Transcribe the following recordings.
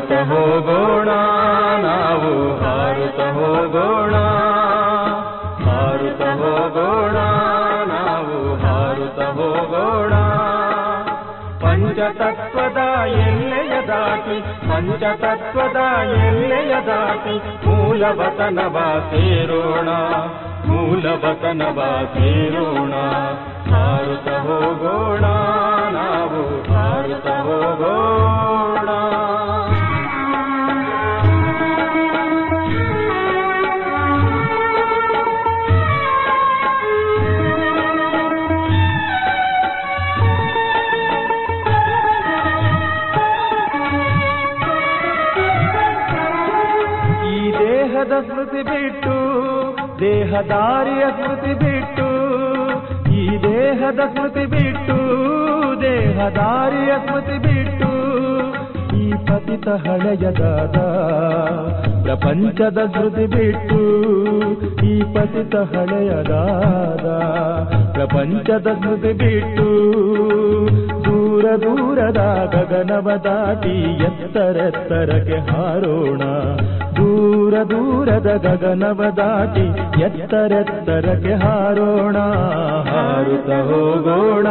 ಹಾರುತ್ತ ಹೋಗೋಣ ನಾವು ಹಾರುತ್ತ ಹೋಗೋಣ, ಹಾರುತ್ತ ಹೋಗೋಣ ನಾವು ಹಾರುತ್ತ ಹೋಗೋಣ. ಪಂಚತತ್ವದ ಎಲ್ಲೆಯ ದಾಟಿ, ಪಂಚತತ್ವದ ಎಲ್ಲೆಯ ದಾಟಿ ಮೂಲವತನವ ಸೇರೋಣ, ಮೂಲವತನವ ಸೇರೋಣ. ಹಾರುತ್ತ ಹೋಗೋಣ ನಾವು ಹಾರುತ್ತ ಹೋಗೋಣ. ಸ್ಮೃತಿ ಬಿಟ್ಟು ದೇಹದಾರಿಯ ಸ್ಮೃತಿ ಬಿಟ್ಟು, ಈ ದೇಹದ ಸ್ಮೃತಿ ಬಿಟ್ಟು ದೇಹದಾರಿಯ ಸ್ಮೃತಿ ಬಿಟ್ಟು, ಈ ಪತಿತ ಹಳೆಯದಾದ ಪ್ರಪಂಚದ ಸ್ಮೃತಿ ಬಿಟ್ಟು, ಈ ಪತಿತ ಹಳೆಯದಾದ ಪ್ರಪಂಚದ ಸ್ಮೃತಿ ಬಿಟ್ಟು, ದೂರ ದೂರದ ಗಗನವ ದಾಟಿ ಎತ್ತರೆತ್ತರಕ್ಕೆ ಹಾರೋಣ, ದೂರ ದೂರದ ಗಗನವ ದಾಟಿ ಎತ್ತರೆತ್ತರಕ್ಕೆ ಹಾರೋಣ. ಹಾರುತ್ತ ಹೋಗೋಣ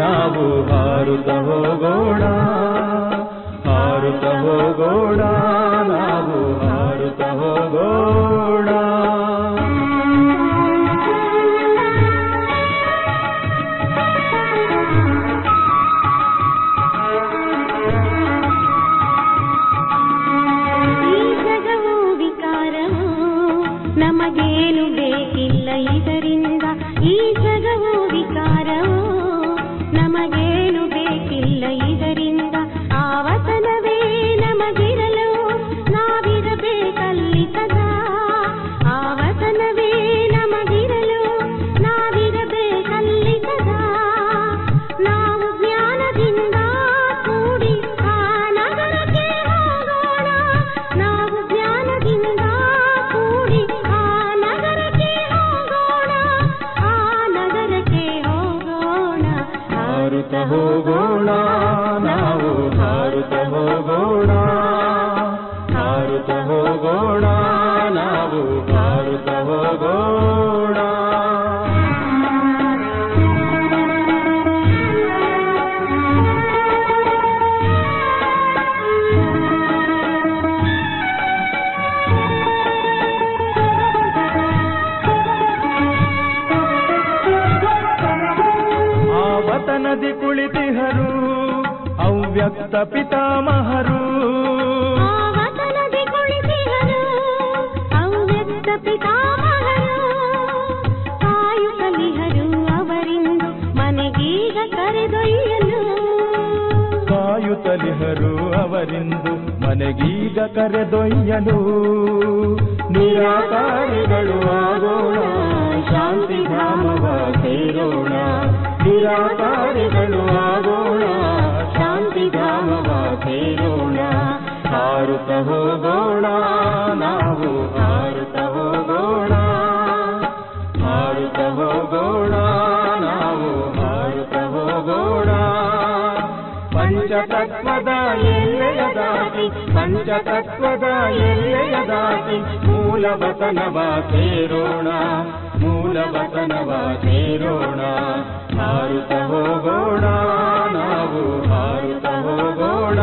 ನಾವು ಹಾರುತ್ತ ಹೋಗೋಣ, ಹಾರುತ್ತ ಹೋಗೋಣ ನಾವು ಹಾರುತ್ತ ಹೋಗೋಣ. ನಮಗೇನು ಬೇಕಿಲ್ಲ ಇದರಿಂದ, ಈ ಜಗವು ವಿಕಾರವು ನಮಗೇನು ಬೇಕಿಲ್ಲ ಇದರಿಂದ. ಆವತನವೇ ನಮಗಿರಲು ನಾವಿರಬೇಕಲ್ಲಿ ಸದಾ, ಆವತನವೇ ನಮಗಿರಲು ನಾವಿರಬೇಕಲ್ಲಿ ಸದಾ. ನಾವು ಜ್ಞಾನದಿಂದ ಕೂಡಿ ಆ ನಗರಕ್ಕೆ ಹೋಗೋಣ, ನಾವು ಜ್ಞಾನದಿಂದ ಕೂಡಿ ಆ ನಗರಕ್ಕೆ ಹೋಗೋಣ, ಆ ನಗರಕ್ಕೆ ಹೋಗೋಣ. ಹಾರುತ್ತ ಹೋಗೋಣ ನಾವು ಹಾರುತ್ತ ಹೋಗೋಣ, ಹಾರುತ್ತ ಹೋಗೋಣ ನಾವು ಹಾರುತ್ತ ಹೋಗೋಣ. ಆವತನದಿ ಕುಳಿತಿಹರು ಅವ್ಯಕ್ತ ಪಿತಾಮಹರು, ಆವತನದಿ ಕುಳಿತಿಹರು ಅವ್ಯಕ್ತ ಪಿತಾಮಹರು. ಕಾಯುತ್ತಲಿಹರು ಅವರಿಂದು ಮನೆಗೀಗ ಕರೆದೊಯ್ಯಲು, ಕಾಯುತ್ತಲಿಹರು ಅವರಿಂದು ಮನೆಗೀಗ ಕರೆದೊಯ್ಯಲು. ನಿರಾಕಾರಿಗಳು ಆಗೋಣ ಶಾಂತಿ ಧಾಮವ ಸೇರೋಣ, ನಿರಾಕಾರಿಗಳು ಆಗೋಣ ಶಾಂತಿ ಧಾಮವ ಸೇರೋಣ. ಹಾರುತ್ತ ಹೋಗೋಣ ನಾವು ಹಾರುತ್ತ ಹೋಗೋಣ, ಹಾರುತ್ತ ಹೋಗೋಣ ನಾವು ಹಾರುತ್ತ ಹೋಗೋಣ. ಪಂಚತತ್ವದ ಎಲ್ಲೆಯ ದಾಟಿ, ಪಂಚತತ್ವದ ಎಲ್ಲೆಯ ದಾಟಿ ಮೂಲವತನವ ಸೇರೋಣ, ಮೂಲವತನವ ಸೇರೋಣ. ಹಾರುತ್ತ ಹೋಗೋಣ ನಾವು ಹಾರುತ್ತ ಹೋಗೋಣ,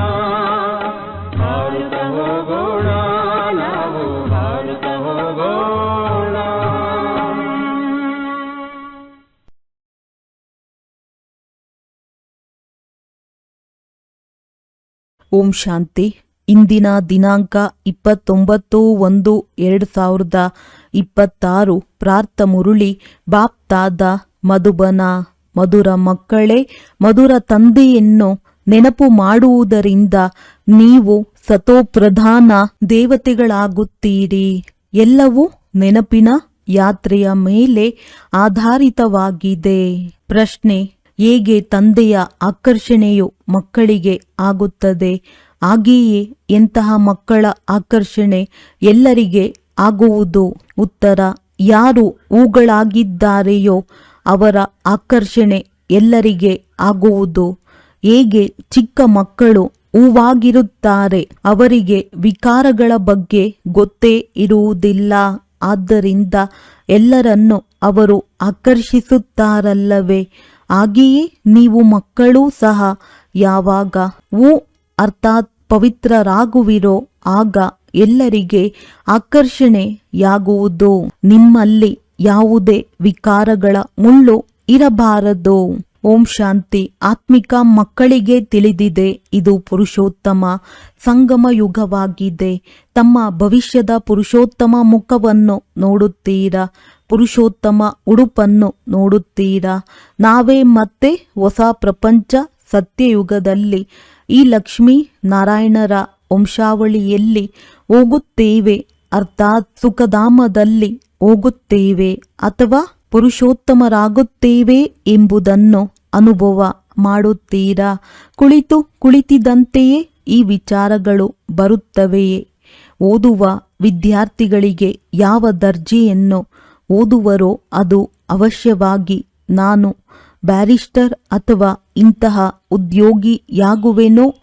ಹಾರುತ್ತ ಹೋಗೋಣ ನಾವು ಹಾರುತ್ತ ಹೋಗೋಣ. ಓಂ ಶಾಂತಿ. ಇಂದಿನ ದಿನಾಂಕ 29/1/2026. ಪ್ರಾರ್ಥ ಮುರುಳಿ ಬಾಪ್ತಾದ ಮಧುಬನ. ಮಧುರ ಮಕ್ಕಳೇ, ಮಧುರ ತಂದೆಯನ್ನು ನೆನಪು ಮಾಡುವುದರಿಂದ ನೀವು ಸತೋಪ್ರಧಾನ ದೇವತೆಗಳಾಗುತ್ತೀರಿ. ಎಲ್ಲವೂ ನೆನಪಿನ ಯಾತ್ರೆಯ ಮೇಲೆ ಆಧಾರಿತವಾಗಿದೆ. ಪ್ರಶ್ನೆ: ಹೇಗೆ ತಂದೆಯ ಆಕರ್ಷಣೆಯು ಮಕ್ಕಳಿಗೆ ಆಗುತ್ತದೆ, ಹಾಗೆಯೇ ಎಂತಹ ಮಕ್ಕಳ ಆಕರ್ಷಣೆ ಎಲ್ಲರಿಗೆ ಆಗುವುದು? ಉತ್ತರ: ಯಾರು ಹೂಗಳಾಗಿದ್ದಾರೆಯೋ ಅವರ ಆಕರ್ಷಣೆ ಎಲ್ಲರಿಗೆ ಆಗುವುದು. ಹೇಗೆ ಚಿಕ್ಕ ಮಕ್ಕಳು ಹೂವಾಗಿರುತ್ತಾರೆ. ಅವರಿಗೆ ವಿಕಾರಗಳ ಬಗ್ಗೆ ಗೊತ್ತೇ ಇರುವುದಿಲ್ಲ. ಆದ್ದರಿಂದ ಎಲ್ಲರನ್ನು ಅವರು ಆಕರ್ಷಿಸುತ್ತಾರಲ್ಲವೇ? ಹಾಗೆಯೇ ನೀವು ಮಕ್ಕಳೂ ಸಹ ಯಾವಾಗ ಅರ್ಥಾತ್ ಪವಿತ್ರರಾಗುವಿರೋ ಆಗ ಎಲ್ಲರಿಗೆ ಆಕರ್ಷಣೆಯಾಗುವುದು. ನಿಮ್ಮಲ್ಲಿ ಯಾವುದೇ ವಿಕಾರಗಳ ಮುಳ್ಳು ಇರಬಾರದು. ಓಂ ಶಾಂತಿ. ಆತ್ಮಿಕ ಮಕ್ಕಳಿಗೆ ತಿಳಿದಿದೆ, ಇದು ಪುರುಷೋತ್ತಮ ಸಂಗಮ ಯುಗವಾಗಿದೆ. ತಮ್ಮ ಭವಿಷ್ಯದ ಪುರುಷೋತ್ತಮ ಮುಖವನ್ನು ನೋಡುತ್ತೀರಾ, ಪುರುಷೋತ್ತಮ ಉಡುಪನ್ನು ನೋಡುತ್ತೀರಾ. ನಾವೇ ಮತ್ತೆ ಹೊಸ ಪ್ರಪಂಚ ಸತ್ಯಯುಗದಲ್ಲಿ ಈ ಲಕ್ಷ್ಮೀ ನಾರಾಯಣರ ವಂಶಾವಳಿಯಲ್ಲಿ ಹೋಗುತ್ತೇವೆ, ಅರ್ಥಾತ್ ಸುಖಧಾಮದಲ್ಲಿ ಹೋಗುತ್ತೇವೆ ಅಥವಾ ಪುರುಷೋತ್ತಮರಾಗುತ್ತೇವೆ ಎಂಬುದನ್ನು ಅನುಭವ ಮಾಡುತ್ತೀರಾ. ಕುಳಿತಿದ್ದಂತೆಯೇ ಈ ವಿಚಾರಗಳು ಬರುತ್ತವೆಯೇ? ಓದುವ ವಿದ್ಯಾರ್ಥಿಗಳಿಗೆ ಯಾವ ದರ್ಜೆಯನ್ನು ಓದುವರೋ ಅದು ಅವಶ್ಯವಾಗಿ ನಾನು ಬ್ಯಾರಿಸ್ಟರ್ ಅಥವಾ ಇಂತಹ ಉದ್ಯೋಗಿಯಾಗುವೆನೋ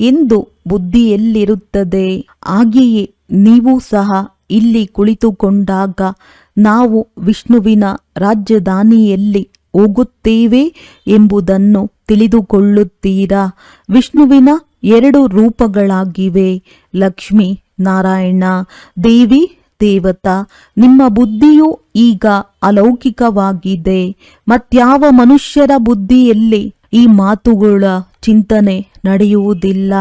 ಎಂದು ಬುದ್ಧಿಯಲ್ಲಿರುತ್ತದೆ. ಹಾಗೆಯೇ ನೀವು ಸಹ ಇಲ್ಲಿ ಕುಳಿತುಕೊಂಡಾಗ ನಾವು ವಿಷ್ಣುವಿನ ರಾಜಧಾನಿಯಲ್ಲಿ ಹೋಗುತ್ತೇವೆ ಎಂಬುದನ್ನು ತಿಳಿದುಕೊಳ್ಳುತ್ತೀರಾ. ವಿಷ್ಣುವಿನ 2 ರೂಪಗಳಾಗಿವೆ, ಲಕ್ಷ್ಮೀ ನಾರಾಯಣ, ದೇವಿ ದೇವತಾ. ನಿಮ್ಮ ಬುದ್ಧಿಯು ಈಗ ಅಲೌಕಿಕವಾಗಿದೆ. ಮತ್ಯಾವ ಮನುಷ್ಯರ ಬುದ್ಧಿಯಲ್ಲಿ ಈ ಮಾತುಗಳ ಚಿಂತನೆ ನಡೆಯುವುದಿಲ್ಲ.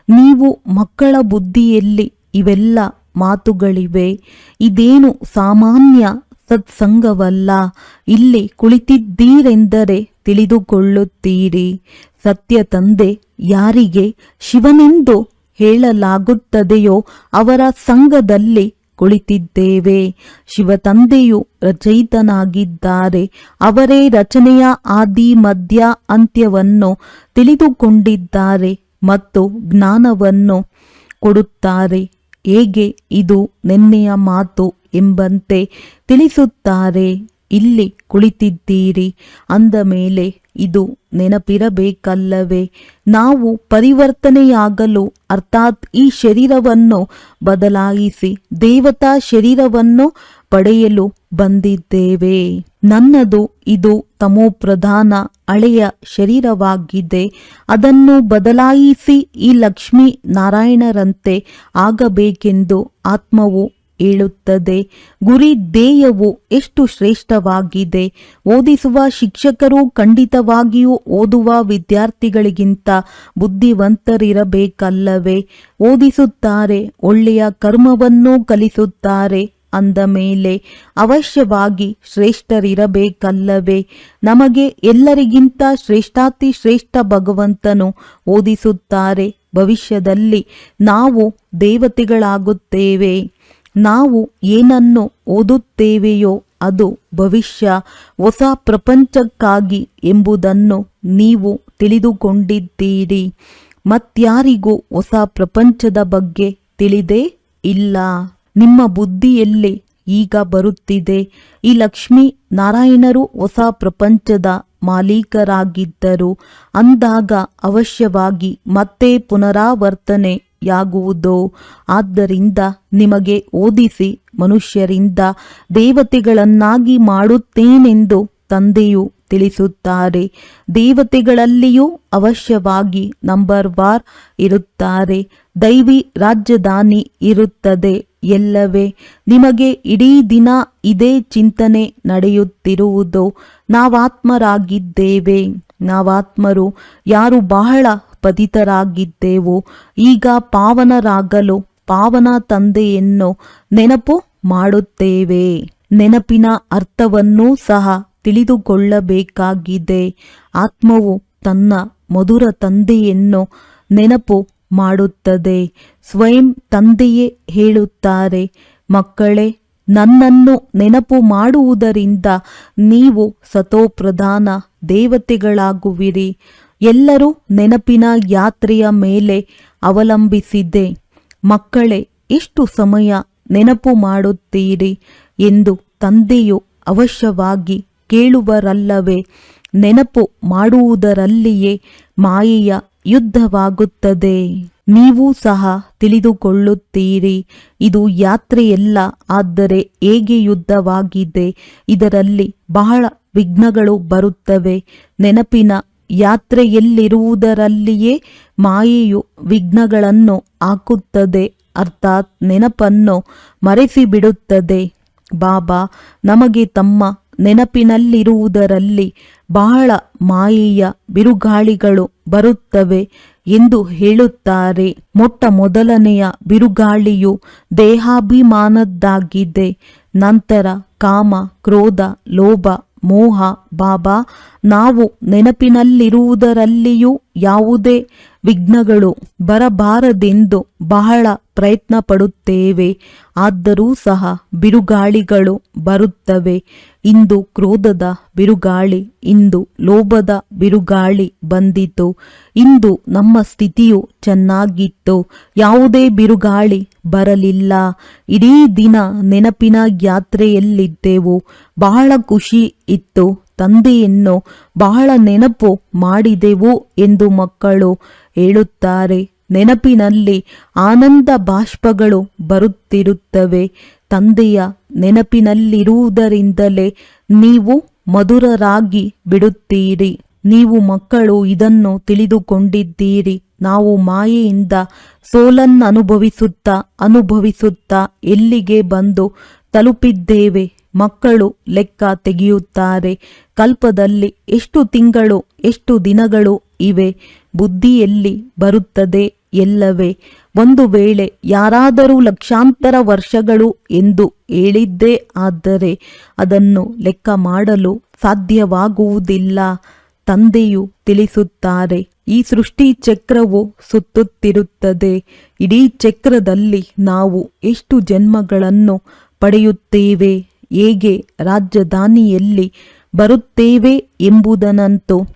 ನೀವು ಮಕ್ಕಳ ಬುದ್ಧಿಯಲ್ಲಿ ಇವೆಲ್ಲ ಮಾತುಗಳಿವೆ. ಇದೇನು ಸಾಮಾನ್ಯ ಸತ್ಸಂಗವಲ್ಲ. ಇಲ್ಲಿ ಕುಳಿತಿದ್ದೀರೆಂದರೆ ತಿಳಿದುಕೊಳ್ಳುತ್ತೀರಿ. ಸತ್ಯ ತಂದೆ ಯಾರಿಗೆ ಶಿವನೆಂದು ಹೇಳಲಾಗುತ್ತದೆಯೋ ಅವರ ಸಂಘದಲ್ಲಿ ಕುಳಿತಿದ್ದೇವೆ. ಶಿವತಂದೆಯು ರಚಯಿತನಾಗಿದ್ದಾರೆ. ಅವರೇ ರಚನೆಯ ಆದಿ ಮಧ್ಯ ಅಂತ್ಯವನ್ನು ತಿಳಿದುಕೊಂಡಿದ್ದಾರೆ ಮತ್ತು ಜ್ಞಾನವನ್ನು ಕೊಡುತ್ತಾರೆ. ಹೇಗೆ ಇದು ನೆನ್ನೆಯ ಮಾತು ಎಂಬಂತೆ ತಿಳಿಸುತ್ತಾರೆ. ಇಲ್ಲಿ ಕುಳಿತಿದ್ದೀರಿ ಅಂದ ಮೇಲೆ ಇದು ನೆನಪಿರಬೇಕಲ್ಲವೇ? ನಾವು ಪರಿವರ್ತನೆಯಾಗಲು ಅರ್ಥಾತ್ ಈ ಶರೀರವನ್ನು ಬದಲಾಯಿಸಿ ದೇವತಾ ಶರೀರವನ್ನು ಪಡೆಯಲು ಬಂದಿದ್ದೇವೆ. ನನ್ನದು ಇದು ತಮೋಪ್ರಧಾನ ಹಳೆಯ ಶರೀರವಾಗಿದೆ. ಅದನ್ನು ಬದಲಾಯಿಸಿ ಈ ಲಕ್ಷ್ಮೀ ನಾರಾಯಣರಂತೆ ಆಗಬೇಕೆಂದು ಆತ್ಮವು ಹೇಳುತ್ತದೆ. ಗುರಿ ಧ್ಯೇಯವು ಎಷ್ಟು ಶ್ರೇಷ್ಠವಾಗಿದೆ. ಓದಿಸುವ ಶಿಕ್ಷಕರು ಖಂಡಿತವಾಗಿಯೂ ಓದುವ ವಿದ್ಯಾರ್ಥಿಗಳಿಗಿಂತ ಬುದ್ಧಿವಂತರಿರಬೇಕಲ್ಲವೇ? ಓದಿಸುತ್ತಾರೆ, ಒಳ್ಳೆಯ ಕರ್ಮವನ್ನು ಕಲಿಸುತ್ತಾರೆ ಅಂದ ಮೇಲೆ ಅವಶ್ಯವಾಗಿ ಶ್ರೇಷ್ಠರಿರಬೇಕಲ್ಲವೇ? ನಮಗೆ ಎಲ್ಲರಿಗಿಂತ ಶ್ರೇಷ್ಠಾತಿ ಶ್ರೇಷ್ಠ ಭಗವಂತನು ಓದಿಸುತ್ತಾರೆ. ಭವಿಷ್ಯದಲ್ಲಿ ನಾವು ದೇವತೆಗಳಾಗುತ್ತೇವೆ. ನಾವು ಏನನ್ನು ಓದುತ್ತೇವೆಯೋ ಅದು ಭವಿಷ್ಯ ಹೊಸ ಪ್ರಪಂಚಕ್ಕಾಗಿ ಎಂಬುದನ್ನು ನೀವು ತಿಳಿದುಕೊಂಡಿದ್ದೀರಿ. ಮತ್ಯಾರಿಗೂ ಹೊಸ ಪ್ರಪಂಚದ ಬಗ್ಗೆ ತಿಳಿದೇ ಇಲ್ಲ. ನಿಮ್ಮ ಬುದ್ಧಿಯಲ್ಲಿ ಈಗ ಬರುತ್ತಿದೆ. ಈ ಲಕ್ಷ್ಮೀ ನಾರಾಯಣರು ಹೊಸ ಪ್ರಪಂಚದ ಮಾಲೀಕರಾಗಿದ್ದರು ಅಂದಾಗ ಅವಶ್ಯವಾಗಿ ಮತ್ತೆ ಪುನರಾವರ್ತನೆಯಾಗುವುದು. ಆದ್ದರಿಂದ ನಿಮಗೆ ಓದಿಸಿ ಮನುಷ್ಯರಿಂದ ದೇವತೆಗಳನ್ನಾಗಿ ಮಾಡುತ್ತೇನೆಂದು ತಂದೆಯು ತಿಳಿಸುತ್ತಾರೆ. ದೇವತೆಗಳಲ್ಲಿಯೂ ಅವಶ್ಯವಾಗಿ ನಂಬರ್ 1 ಇರುತ್ತಾರೆ. ದೈವಿ ರಾಜಧಾನಿ ಇರುತ್ತದೆ ಎಲ್ಲವೇ? ನಿಮಗೆ ಇಡೀ ದಿನ ಇದೇ ಚಿಂತನೆ ನಡೆಯುತ್ತಿರುವುದು. ನಾವಾತ್ಮರಾಗಿದ್ದೇವೆ. ನಾವಾತ್ಮರು ಯಾರು ಬಹಳ ಪತಿತರಾಗಿದ್ದೆವು, ಈಗ ಪಾವನರಾಗಲು ಪಾವನ ತಂದೆಯನ್ನು ನೆನಪು ಮಾಡುತ್ತೇವೆ. ನೆನಪಿನ ಅರ್ಥವನ್ನೂ ಸಹ ತಿಳಿದುಕೊಳ್ಳಬೇಕಾಗಿದೆ. ಆತ್ಮವು ತನ್ನ ಮಧುರ ತಂದೆಯನ್ನು ನೆನಪು ಮಾಡುತ್ತದೆ. ಸ್ವಯಂ ತಂದೆಯೇ ಹೇಳುತ್ತಾರೆ, ಮಕ್ಕಳೇ, ನನ್ನನ್ನು ನೆನಪು ಮಾಡುವುದರಿಂದ ನೀವು ಸತೋಪ್ರಧಾನ ದೇವತೆಗಳಾಗುವಿರಿ. ಎಲ್ಲರೂ ನೆನಪಿನ ಯಾತ್ರೆಯ ಮೇಲೆ ಅವಲಂಬಿಸಿದೆ. ಮಕ್ಕಳೇ, ಎಷ್ಟು ಸಮಯ ನೆನಪು ಮಾಡುತ್ತೀರಿ ಎಂದು ತಂದೆಯು ಅವಶ್ಯವಾಗಿ ಕೇಳುವರಲ್ಲವೇ? ನೆನಪು ಮಾಡುವುದರಲ್ಲಿಯೇ ಮಾಯೆಯ ಯುದ್ಧವಾಗುತ್ತದೆ. ನೀವು ಸಹ ತಿಳಿದುಕೊಳ್ಳುತ್ತೀರಿ, ಇದು ಯಾತ್ರೆಯಲ್ಲ, ಆದರೆ ಹೇಗೆ ಯುದ್ಧವಾಗಿದೆ. ಇದರಲ್ಲಿ ಬಹಳ ವಿಘ್ನಗಳು ಬರುತ್ತವೆ. ನೆನಪಿನ ಯಾತ್ರೆಯಲ್ಲಿರುವುದರಲ್ಲಿಯೇ ಮಾಯೆಯು ವಿಘ್ನಗಳನ್ನು ಹಾಕುತ್ತದೆ, ಅರ್ಥಾತ್ ನೆನಪನ್ನು ಮರೆಸಿಬಿಡುತ್ತದೆ. ಬಾಬಾ ನಮಗೆ ತಮ್ಮ ನೆನಪಿನಲ್ಲಿರುವುದರಲ್ಲಿ ಬಹಳ ಮಾಯೆಯ ಬಿರುಗಾಳಿಗಳು ಬರುತ್ತವೆ ಎಂದು ಹೇಳುತ್ತಾರೆ. ಮೊಟ್ಟ ಮೊದಲನೆಯ ಬಿರುಗಾಳಿಯು ದೇಹಾಭಿಮಾನದ್ದಾಗಿದೆ. ನಂತರ ಕಾಮ, ಕ್ರೋಧ, ಲೋಭ, ಮೋಹ. ಬಾಬಾ ನಾವು ನೆನಪಿನಲ್ಲಿರುವುದರಲ್ಲಿಯೂ ಯಾವುದೇ ವಿಘ್ನಗಳು ಬರಬಾರದೆಂದು ಬಹಳ ಪ್ರಯತ್ನ ಪಡುತ್ತೇವೆ. ಆದರೂ ಸಹ ಬಿರುಗಾಳಿಗಳು ಬರುತ್ತವೆ. ಇಂದು ಕ್ರೋಧದ ಬಿರುಗಾಳಿ, ಇಂದು ಲೋಭದ ಬಿರುಗಾಳಿ ಬಂದಿತು. ಇಂದು ನಮ್ಮ ಸ್ಥಿತಿಯು ಚೆನ್ನಾಗಿತ್ತು, ಯಾವುದೇ ಬಿರುಗಾಳಿ ಬರಲಿಲ್ಲ. ಇಡೀ ದಿನ ನೆನಪಿನ ಯಾತ್ರೆಯಲ್ಲಿದ್ದೆವು. ಬಹಳ ಖುಷಿ ಇತ್ತು. ತಂದೆಯನ್ನು ಬಹಳ ನೆನಪು ಮಾಡಿದೆವು ಎಂದು ಮಕ್ಕಳು ಹೇಳುತ್ತಾರೆ. ನೆನಪಿನಲ್ಲಿ ಆನಂದ ಬಾಷ್ಪಗಳು ಬರುತ್ತಿರುತ್ತವೆ. ತಂದೆಯ ನೆನಪಿನಲ್ಲಿರುವುದರಿಂದಲೇ ನೀವು ಮಧುರರಾಗಿ ಬಿಡುತ್ತೀರಿ. ನೀವು ಮಕ್ಕಳು ಇದನ್ನು ತಿಳಿದುಕೊಂಡಿದ್ದೀರಿ. ನಾವು ಮಾಯೆಯಿಂದ ಅನುಭವಿಸುತ್ತಾ ಎಲ್ಲಿಗೆ ಬಂದು ತಲುಪಿದ್ದೇವೆ. ಮಕ್ಕಳು ಲೆಕ್ಕ ತೆಗೆಯುತ್ತಾರೆ. ಕಲ್ಪದಲ್ಲಿ ಎಷ್ಟು ತಿಂಗಳು, ಎಷ್ಟು ದಿನಗಳು ಇವೆ. ಬುದ್ಧಿಯಲ್ಲಿ ಬರುತ್ತದೆ ಎಲ್ಲವೇ. ಒಂದು ವೇಳೆ ಯಾರಾದರೂ ಲಕ್ಷಾಂತರ ವರ್ಷಗಳು ಎಂದು ಹೇಳಿದ್ದೇ ಆದರೆ ಅದನ್ನು ಲೆಕ್ಕ ಮಾಡಲು ಸಾಧ್ಯವಾಗುವುದಿಲ್ಲ. ತಂದೆಯು ತಿಳಿಸುತ್ತಾರೆ, ಈ ಸೃಷ್ಟಿ ಚಕ್ರವು ಸುತ್ತುತ್ತಿರುತ್ತದೆ. ಇಡೀ ಚಕ್ರದಲ್ಲಿ ನಾವು ಎಷ್ಟು ಜನ್ಮಗಳನ್ನು ಪಡೆಯುತ್ತೇವೆ, ಹೇಗೆ ರಾಜಧಾನಿಯಲ್ಲಿ ಬರುತ್ತೇವೆ ಎಂಬುದನ್ನಂತೂ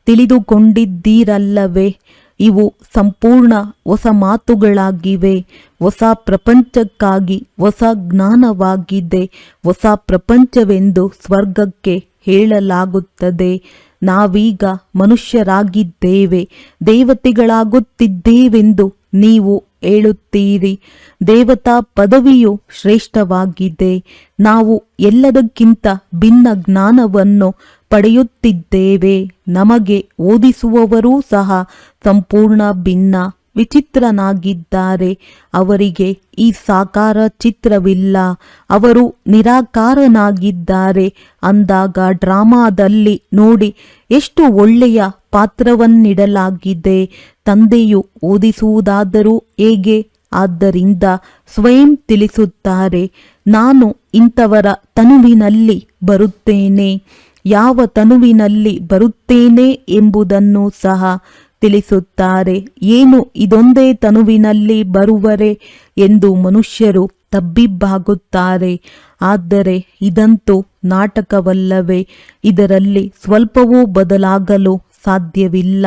ತಿಳಿದುಕೊಂಡಿದ್ದೀರಲ್ಲವೇ. ಇವು ಸಂಪೂರ್ಣ ಹೊಸ ಮಾತುಗಳಾಗಿವೆ. ಹೊಸ ಪ್ರಪಂಚಕ್ಕಾಗಿ ಹೊಸ ಜ್ಞಾನವಾಗಿದೆ. ಹೊಸ ಪ್ರಪಂಚವೆಂದು ಸ್ವರ್ಗಕ್ಕೆ ಹೇಳಲಾಗುತ್ತದೆ. ನಾವೀಗ ಮನುಷ್ಯರಾಗಿದ್ದೇವೆ, ದೇವತೆಗಳಾಗುತ್ತಿದ್ದೇವೆಂದು ನೀವು ಹೇಳುತ್ತೀರಿ. ದೇವತಾ ಪದವಿಯು ಶ್ರೇಷ್ಠವಾಗಿದೆ. ನಾವು ಎಲ್ಲದಕ್ಕಿಂತ ಭಿನ್ನ ಜ್ಞಾನವನ್ನು ಪಡೆಯುತ್ತಿದ್ದೇವೆ. ನಮಗೆ ಓದಿಸುವವರೂ ಸಹ ಸಂಪೂರ್ಣ ಭಿನ್ನ, ವಿಚಿತ್ರನಾಗಿದ್ದಾರೆ. ಅವರಿಗೆ ಈ ಸಾಕಾರ ಚಿತ್ರವಿಲ್ಲ, ಅವರು ನಿರಾಕಾರನಾಗಿದ್ದಾರೆ ಅಂದಾಗ ಡ್ರಾಮಾದಲ್ಲಿ ನೋಡಿ ಎಷ್ಟು ಒಳ್ಳೆಯ ಪಾತ್ರವನ್ನಿಡಲಾಗಿದೆ. ತಂದೆಯು ಓದಿಸುವುದಾದರೂ ಹೇಗೆ? ಆದ್ದರಿಂದ ಸ್ವಯಂ ತಿಳಿಸುತ್ತಾರೆ, ನಾನು ಇಂಥವರ ತನುವಿನಲ್ಲಿ ಬರುತ್ತೇನೆ. ಯಾವ ತನುವಿನಲ್ಲಿ ಬರುತ್ತೇನೆ ಎಂಬುದನ್ನು ಸಹ ತಿಳಿಸುತ್ತಾರೆ. ಏನು ಇದೊಂದೇ ತನುವಿನಲ್ಲಿ ಬರುವರೆ ಎಂದು ಮನುಷ್ಯರು ತಬ್ಬಿಬ್ಬಾಗುತ್ತಾರೆ. ಆದರೆ ಇದಂತೂ ನಾಟಕವಲ್ಲವೇ. ಇದರಲ್ಲಿ ಸ್ವಲ್ಪವೂ ಬದಲಾಗಲು ಸಾಧ್ಯವಿಲ್ಲ.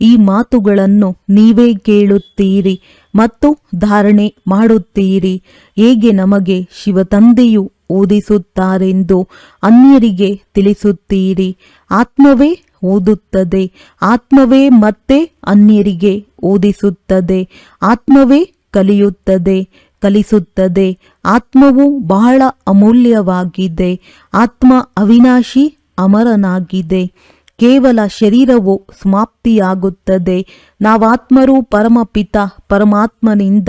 ಈ ಮಾತುಗಳನ್ನು ನೀವೇ ಕೇಳುತ್ತೀರಿ ಮತ್ತು ಧಾರಣೆ ಮಾಡುತ್ತೀರಿ. ಹೇಗೆ ನಮಗೆ ಶಿವತಂದೆಯು ಓದಿಸುತ್ತಾರೆಂದು ಅನ್ಯರಿಗೆ ತಿಳಿಸುತ್ತೀರಿ. ಆತ್ಮವೇ ಓದುತ್ತದೆ, ಆತ್ಮವೇ ಮತ್ತೆ ಅನ್ಯರಿಗೆ ಓದಿಸುತ್ತದೆ. ಆತ್ಮವೇ ಕಲಿಸುತ್ತದೆ. ಆತ್ಮವು ಬಹಳ ಅಮೂಲ್ಯವಾಗಿದೆ. ಆತ್ಮ ಅವಿನಾಶಿ, ಅಮರನಾಗಿದೆ. ಕೇವಲ ಶರೀರವು ಸಮಾಪ್ತಿಯಾಗುತ್ತದೆ. ನಾವಾತ್ಮರು ಪರಮಪಿತ ಪರಮಾತ್ಮನಿಂದ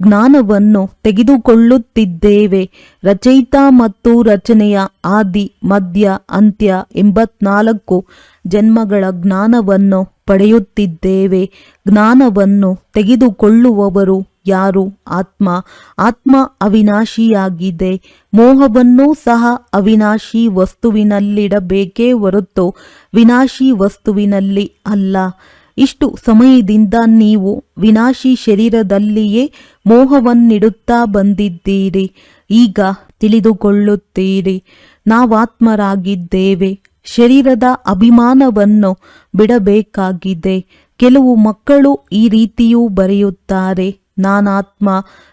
ಜ್ಞಾನವನ್ನು ತೆಗೆದುಕೊಳ್ಳುತ್ತಿದ್ದೇವೆ. ರಚಯಿತ ಮತ್ತು ರಚನೆಯ ಆದಿ, ಮಧ್ಯ, ಅಂತ್ಯ 84 ಜನ್ಮಗಳ ಜ್ಞಾನವನ್ನು ಪಡೆಯುತ್ತಿದ್ದೇವೆ. ಜ್ಞಾನವನ್ನು ತೆಗೆದುಕೊಳ್ಳುವವರು ಯಾರು? ಆತ್ಮ ಅವಿನಾಶಿಯಾಗಿದೆ. ಮೋಹವನ್ನೂ ಸಹ ಅವಿನಾಶಿ ವಸ್ತುವಿನಲ್ಲಿಡಬೇಕೇ ಹೊರತು ವಿನಾಶಿ ವಸ್ತುವಿನಲ್ಲಿ ಅಲ್ಲ. ಇಷ್ಟು ಸಮಯದಿಂದ ನೀವು ವಿನಾಶಿ ಶರೀರದಲ್ಲಿಯೇ ಮೋಹವನ್ನಿಡುತ್ತಾ ಬಂದಿದ್ದೀರಿ. ಈಗ ತಿಳಿದುಕೊಳ್ಳುತ್ತೀರಿ, ನಾವಾತ್ಮರಾಗಿದ್ದೇವೆ. ಶರೀರದ ಅಭಿಮಾನವನ್ನು ಬಿಡಬೇಕಾಗಿದೆ. ಕೆಲವು ಮಕ್ಕಳು ಈ ರೀತಿಯೂ ಬರೆಯುತ್ತಾರೆ, ನಾನಾತ್ಮ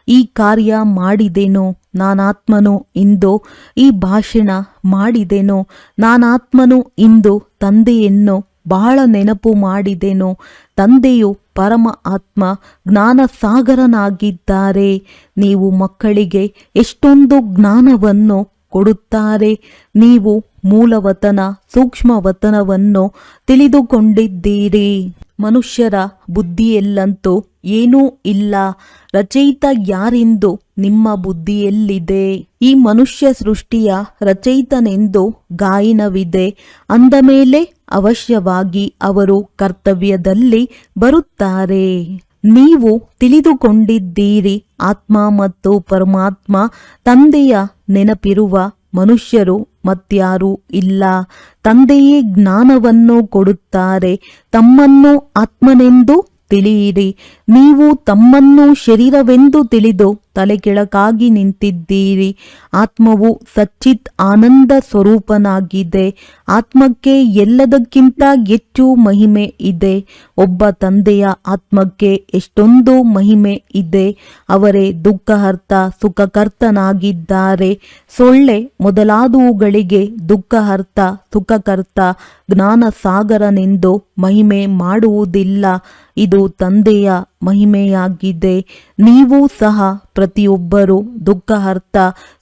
ಈ ಕಾರ್ಯ ಮಾಡಿದೆನು, ನಾನಾತ್ಮನು ಇಂದು ಈ ಭಾಷಣ ಮಾಡಿದೆನು, ನಾನಾತ್ಮನು ಇಂದು ತಂದೆಯನ್ನು ಬಹಳ ನೆನಪು ಮಾಡಿದೆನು. ತಂದೆಯು ಪರಮ ಆತ್ಮ ಜ್ಞಾನ ಸಾಗರನಾಗಿದ್ದಾರೆ. ನೀವು ಮಕ್ಕಳಿಗೆ ಎಷ್ಟೊಂದು ಜ್ಞಾನವನ್ನು ಕೊಡುತ್ತಾರೆ. ನೀವು ಮೂಲವತನ ಸೂಕ್ಷ್ಮವತನವನ್ನು ತಿಳಿದುಕೊಂಡಿದ್ದೀರಿ. ಮನುಷ್ಯರ ಬುದ್ಧಿಯಲ್ಲಂತೂ ಏನೂ ಇಲ್ಲ. ರಚಯಿತ ಯಾರೆಂದು ನಿಮ್ಮ ಬುದ್ಧಿಯಲ್ಲಿದೆ. ಈ ಮನುಷ್ಯ ಸೃಷ್ಟಿಯ ರಚಯಿತನೆಂದು ಗಾಯನವಿದೆ. ಅಂದ ಮೇಲೆ ಅವಶ್ಯವಾಗಿ ಅವರು ಕರ್ತವ್ಯದಲ್ಲಿ ಬರುತ್ತಾರೆ. ನೀವು ತಿಳಿದುಕೊಂಡಿದ್ದೀರಿ, ಆತ್ಮ ಮತ್ತು ಪರಮಾತ್ಮ ತಂದೆಯ ನೆನಪಿರುವ ಮನುಷ್ಯರು ಮತ್ಯಾರೂ ಇಲ್ಲ. ತಂದೆಯೇ ಜ್ಞಾನವನ್ನು ಕೊಡುತ್ತಾರೆ. ತಮ್ಮನ್ನು ಆತ್ಮನೆಂದು ತಿಳಿಯಿರಿ. ನೀವು ತಮ್ಮನ್ನು ಶರೀರವೆಂದು ತಿಳಿದು ತಲೆಕೆಳಗಾಗಿ ನಿಂತಿದ್ದೀರಿ. ಆತ್ಮವು ಸಚ್ಚಿತ್ ಆನಂದ ಸ್ವರೂಪನಾಗಿದೆ. ಆತ್ಮಕ್ಕೆ ಎಲ್ಲದಕ್ಕಿಂತ ಹೆಚ್ಚು ಮಹಿಮೆ ಇದೆ. ಒಬ್ಬ ತಂದೆಯ ಆತ್ಮಕ್ಕೆ ಎಷ್ಟೊಂದು ಮಹಿಮೆ ಇದೆ. ಅವರೇ ದುಃಖಹರ್ತ ಸುಖಕರ್ತನಾಗಿದ್ದಾರೆ. ಸೊಳ್ಳೆ ಮೊದಲಾದವುಗಳಿಗೆ ದುಃಖಹರ್ತ ಸುಖಕರ್ತ ಜ್ಞಾನ ಸಾಗರನೆಂದು ಮಹಿಮೆ ಮಾಡುವುದಿಲ್ಲ. ಇದು ತಂದೆಯ ಮಹಿಮೆಯಾಗಿದೆ. ನೀವು ಸಹ ಪ್ರತಿಯೊಬ್ಬರೂ ದುಃಖಹರ್ತ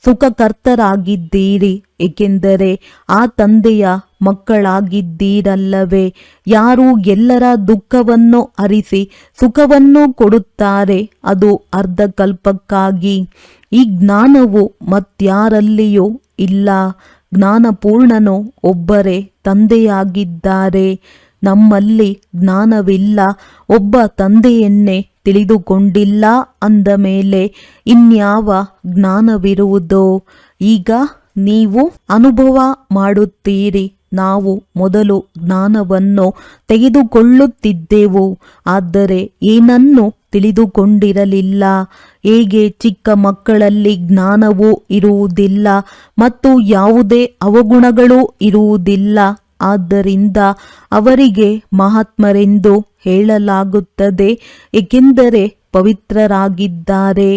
ಸುಖಕರ್ತರಾಗಿದ್ದೀರಿ, ಏಕೆಂದರೆ ಆ ತಂದೆಯ ಮಕ್ಕಳಾಗಿದ್ದೀರಲ್ಲವೇ. ಯಾರು ಎಲ್ಲರ ದುಃಖವನ್ನು ಹರಿಸಿ ಸುಖವನ್ನು ಕೊಡುತ್ತಾರೆ, ಅದು ಅರ್ಧಕಲ್ಪಕ್ಕಾಗಿ. ಈ ಜ್ಞಾನವು ಮತ್ಯಾರಲ್ಲಿಯೂ ಇಲ್ಲ. ಜ್ಞಾನಪೂರ್ಣನು ಒಬ್ಬರೇ ತಂದೆಯಾಗಿದ್ದಾರೆ. ನಮ್ಮಲ್ಲಿ ಜ್ಞಾನವಿಲ್ಲ, ಒಬ್ಬ ತಂದೆಯನ್ನೇ ತಿಳಿದುಕೊಂಡಿಲ್ಲ ಅಂದ ಮೇಲೆ ಇನ್ಯಾವ ಜ್ಞಾನವಿರುವುದೋ? ಈಗ ನೀವು ಅನುಭವ ಮಾಡುತ್ತೀರಿ. ನಾವು ಮೊದಲು ಜ್ಞಾನವನ್ನು ತೆಗೆದುಕೊಳ್ಳುತ್ತಿದ್ದೆವು, ಆದರೆ ಏನನ್ನೂ ತಿಳಿದುಕೊಂಡಿರಲಿಲ್ಲ. ಹೇಗೆ ಚಿಕ್ಕ ಮಕ್ಕಳಲ್ಲಿ ಜ್ಞಾನವೂ ಇರುವುದಿಲ್ಲ ಮತ್ತು ಯಾವುದೇ ಅವಗುಣಗಳೂ ಇರುವುದಿಲ್ಲ, ಆದ್ದರಿಂದ ಅವರಿಗೆ ಮಹಾತ್ಮರೆಂದು ಹೇಳಲಾಗುತ್ತದೆ, ಏಕೆಂದರೆ ಪವಿತ್ರರಾಗಿದ್ದಾರೆ.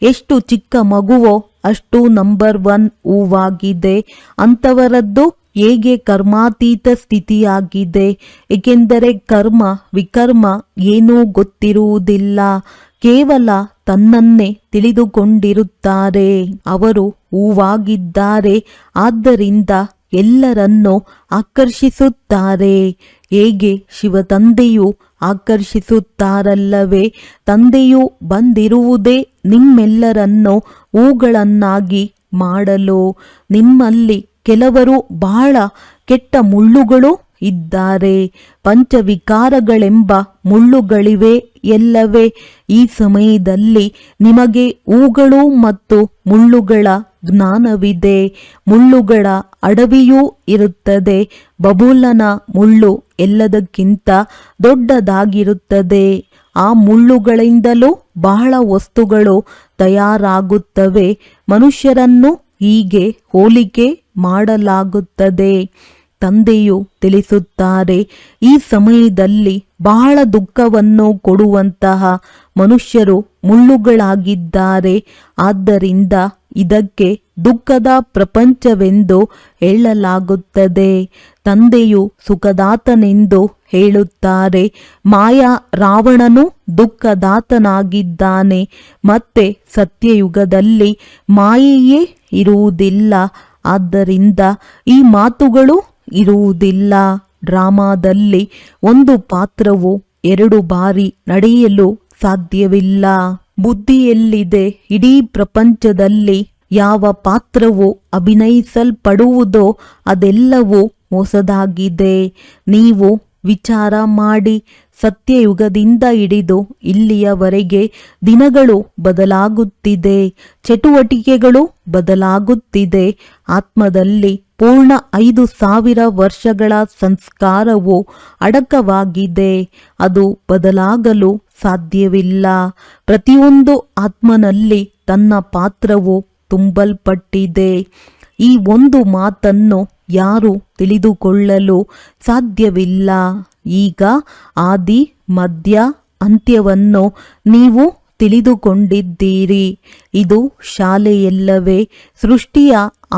ಎಷ್ಟು ಚಿಕ್ಕ ಮಗುವೋ ಅಷ್ಟು ನಂಬರ್ 1 ಹೂವಾಗಿದೆ. ಅಂಥವರದ್ದು ಹೇಗೆ ಕರ್ಮಾತೀತ ಸ್ಥಿತಿಯಾಗಿದೆ, ಏಕೆಂದರೆ ಕರ್ಮ ವಿಕರ್ಮ ಏನೂ ಗೊತ್ತಿರುವುದಿಲ್ಲ. ಕೇವಲ ತನ್ನನ್ನೇ ತಿಳಿದುಕೊಂಡಿರುತ್ತಾರೆ. ಅವರು ಹೂವಾಗಿದ್ದಾರೆ, ಆದ್ದರಿಂದ ಎಲ್ಲರನ್ನೂ ಆಕರ್ಷಿಸುತ್ತಾರೆ. ಹೇಗೆ ಶಿವತಂದೆಯು ಆಕರ್ಷಿಸುತ್ತಾರಲ್ಲವೇ? ತಂದೆಯು ಬಂದಿರುವುದೇ ನಿಮ್ಮೆಲ್ಲರನ್ನೂ ಹೂಗಳನ್ನಾಗಿ ಮಾಡಲು. ನಿಮ್ಮಲ್ಲಿ ಕೆಲವರು ಬಹಳ ಕೆಟ್ಟ ಮುಳ್ಳುಗಳು ಇದ್ದಾರೆ. ಪಂಚವಿಕಾರಗಳೆಂಬ ಮುಳ್ಳುಗಳಿವೆ ಎಲ್ಲವೇ? ಈ ಸಮಯದಲ್ಲಿ ನಿಮಗೆ ಹೂಗಳು ಮತ್ತು ಮುಳ್ಳುಗಳ ಜ್ಞಾನವಿದೆ. ಮುಳ್ಳುಗಳ ಅಡವಿಯೂ ಇರುತ್ತದೆ. ಬಬೂಲನ ಮುಳ್ಳು ಎಲ್ಲದಕ್ಕಿಂತ ದೊಡ್ಡದಾಗಿರುತ್ತದೆ. ಆ ಮುಳ್ಳುಗಳಿಂದಲೂ ಬಹಳ ವಸ್ತುಗಳು ತಯಾರಾಗುತ್ತವೆ. ಮನುಷ್ಯರನ್ನು ಹೀಗೆ ಹೋಲಿಕೆ ಮಾಡಲಾಗುತ್ತದೆ. ತಂದೆಯು ತಿಳಿಸುತ್ತಾರೆ, ಈ ಸಮಯದಲ್ಲಿ ಬಹಳ ದುಃಖವನ್ನು ಕೊಡುವಂತಹ ಮನುಷ್ಯರು ಮುಳ್ಳುಗಳಾಗಿದ್ದಾರೆ. ಆದ್ದರಿಂದ ಇದಕ್ಕೆ ದುಃಖದ ಪ್ರಪಂಚವೆಂದು ಹೇಳಲಾಗುತ್ತದೆ. ತಂದೆಯು ಸುಖದಾತನೆಂದು ಹೇಳುತ್ತಾರೆ. ಮಾಯಾ ರಾವಣನು ದುಃಖದಾತನಾಗಿದ್ದಾನೆ. ಮತ್ತೆ ಸತ್ಯಯುಗದಲ್ಲಿ ಮಾಯೆಯೇ ಇರುವುದಿಲ್ಲ. ಆದ್ದರಿಂದ ಈ ಮಾತುಗಳು ಇರುವುದಿಲ್ಲ. ಡ್ರಾಮಾದಲ್ಲಿ ಒಂದು ಪಾತ್ರವು 2 ಬಾರಿ ನಡೆಯಲು ಸಾಧ್ಯವಿಲ್ಲ. ಬುದ್ಧಿಯಲ್ಲಿದೆ. ಇಡೀ ಪ್ರಪಂಚದಲ್ಲಿ ಯಾವ ಪಾತ್ರವು ಅಭಿನಯಿಸಲ್ಪಡುವುದೋ ಅದೆಲ್ಲವೂ ಹೊಸದಾಗಿದೆ. ನೀವು ವಿಚಾರ ಮಾಡಿ, ಸತ್ಯಯುಗದಿಂದ ಹಿಡಿದು ಇಲ್ಲಿಯವರೆಗೆ ದಿನಗಳು ಬದಲಾಗುತ್ತಿದೆ, ಚಟುವಟಿಕೆಗಳು ಬದಲಾಗುತ್ತಿದೆ. ಆತ್ಮದಲ್ಲಿ ಪೂರ್ಣ 5,000 ವರ್ಷಗಳ ಸಂಸ್ಕಾರವು ಅಡಕವಾಗಿದೆ. ಅದು ಬದಲಾಗಲು ಸಾಧ್ಯವಿಲ್ಲ. ಪ್ರತಿಯೊಂದು ಆತ್ಮನಲ್ಲಿ ತನ್ನ ಪಾತ್ರವು ತುಂಬಲ್ಪಟ್ಟಿದೆ. ಈ ಒಂದು ಮಾತನ್ನು ಯಾರು ತಿಳಿದುಕೊಳ್ಳಲು ಸಾಧ್ಯವಿಲ್ಲ. ಈಗ ಆದಿ ಮಧ್ಯ ಅಂತ್ಯವನ್ನು ನೀವು ತಿಳಿದುಕೊಂಡಿದ್ದೀರಿ. ಇದು ಶಾಲೆಯಲ್ಲವೇ? ಸೃಷ್ಟಿಯ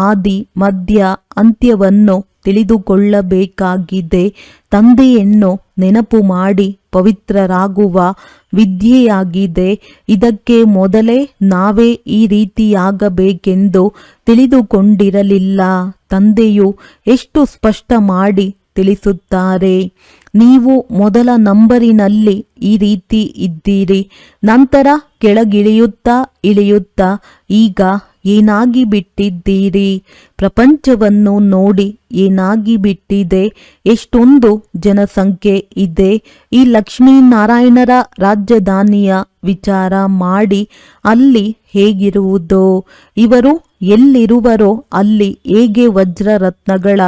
ಆದಿ ಮಧ್ಯ ಅಂತ್ಯವನ್ನು ತಿಳಿದುಕೊಳ್ಳಬೇಕಾಗಿದೆ. ತಂದೆಯನ್ನು ನೆನಪು ಮಾಡಿ ಪವಿತ್ರರಾಗುವ ವಿದ್ಯೆಯಾಗಿದೆ. ಇದಕ್ಕೆ ಮೊದಲೇ ನಾವೇ ಈ ರೀತಿಯಾಗಬೇಕೆಂದು ತಿಳಿದುಕೊಂಡಿರಲಿಲ್ಲ. ತಂದೆಯು ಎಷ್ಟು ಸ್ಪಷ್ಟ ಮಾಡಿ ತಿಳಿಸುತ್ತಾರೆ. ನೀವು ಮೊದಲ ನಂಬರಿನಲ್ಲಿ ಈ ರೀತಿ ಇದ್ದೀರಿ, ನಂತರ ಕೆಳಗಿಳಿಯುತ್ತಾ ಇಳಿಯುತ್ತಾ ಈಗ ಏನಾಗಿ ಬಿಟ್ಟಿದ್ದೀರಿ. ಪ್ರಪಂಚವನ್ನು ನೋಡಿ ಏನಾಗಿ ಬಿಟ್ಟಿದೆ. ಎಷ್ಟೊಂದು ಜನಸಂಖ್ಯೆ ಇದೆ. ಈ ಲಕ್ಷ್ಮೀನಾರಾಯಣರ ರಾಜಧಾನಿಯ ವಿಚಾರ ಮಾಡಿ ಅಲ್ಲಿ ಹೇಗಿರುವುದೋ, ಇವರು ಎಲ್ಲಿರುವರೋ ಅಲ್ಲಿ ಹೇಗೆ ವಜ್ರರತ್ನಗಳ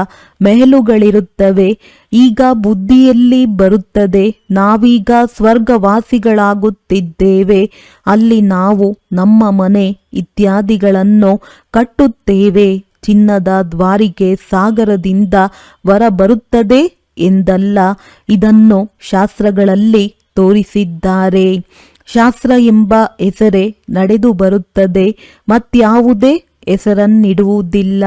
ಮೆಹಲುಗಳಿರುತ್ತವೆ. ಈಗ ಬುದ್ಧಿಯಲ್ಲಿ ಬರುತ್ತದೆ, ನಾವೀಗ ಸ್ವರ್ಗವಾಸಿಗಳಾಗುತ್ತಿದ್ದೇವೆ. ಅಲ್ಲಿ ನಾವು ನಮ್ಮ ಮನೆ ಇತ್ಯಾದಿಗಳನ್ನು ಕಟ್ಟುತ್ತೇವೆ. ಚಿನ್ನದ ದ್ವಾರಿಕೆ ಸಾಗರದಿಂದ ಹೊರ ಬರುತ್ತದೆ ಎಂದಲ್ಲ, ಇದನ್ನು ಶಾಸ್ತ್ರಗಳಲ್ಲಿ ತೋರಿಸಿದ್ದಾರೆ. ಶಾಸ್ತ್ರ ಎಂಬ ಹೆಸರೇ ನಡೆದು ಬರುತ್ತದೆ, ಮತ್ಯಾವುದೇ ಹೆಸರನ್ನಿಡುವುದಿಲ್ಲ.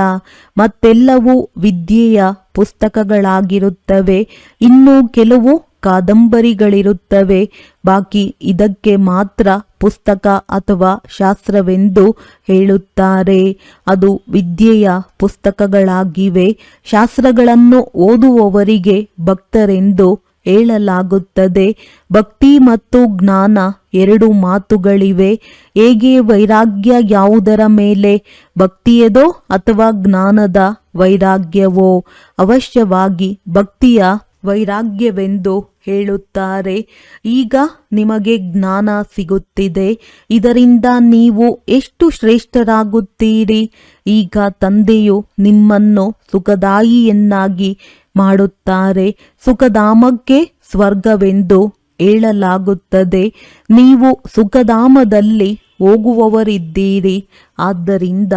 ಮತ್ತೆಲ್ಲವೂ ವಿದ್ಯೆಯ ಪುಸ್ತಕಗಳಾಗಿರುತ್ತವೆ. ಇನ್ನು ಕೆಲವು ಕಾದಂಬರಿಗಳಿರುತ್ತವೆ. ಬಾಕಿ ಇದಕ್ಕೆ ಮಾತ್ರ ಪುಸ್ತಕ ಅಥವಾ ಶಾಸ್ತ್ರವೆಂದು ಹೇಳುತ್ತಾರೆ. ಅದು ವಿದ್ಯೆಯ ಪುಸ್ತಕಗಳಾಗಿವೆ. ಶಾಸ್ತ್ರಗಳನ್ನು ಓದುವವರಿಗೆ ಭಕ್ತರೆಂದು ಹೇಳಲಾಗುತ್ತದೆ. ಭಕ್ತಿ ಮತ್ತು ಜ್ಞಾನ ಎರಡು ಮಾತುಗಳಿವೆ. ಹೇಗೆ ವೈರಾಗ್ಯ ಯಾವುದರ ಮೇಲೆ, ಭಕ್ತಿಯದೋ ಅಥವಾ ಜ್ಞಾನದ ವೈರಾಗ್ಯವೋ? ಅವಶ್ಯವಾಗಿ ಭಕ್ತಿಯ ವೈರಾಗ್ಯವೆಂದು ಹೇಳುತ್ತಾರೆ. ಈಗ ನಿಮಗೆ ಜ್ಞಾನ ಸಿಗುತ್ತಿದೆ. ಇದರಿಂದ ನೀವು ಎಷ್ಟು ಶ್ರೇಷ್ಠರಾಗುತ್ತೀರಿ. ಈಗ ತಂದೆಯು ನಿಮ್ಮನ್ನು ಸುಖದಾಯಿಯನ್ನಾಗಿ ಮಾಡುತ್ತಾರೆ. ಸುಖಧಾಮಕ್ಕೆ ಸ್ವರ್ಗವೆಂದು ಹೇಳಲಾಗುತ್ತದೆ. ನೀವು ಸುಖಧಾಮದಲ್ಲಿ ಹೋಗುವವರಿದ್ದೀರಿ. ಆದ್ದರಿಂದ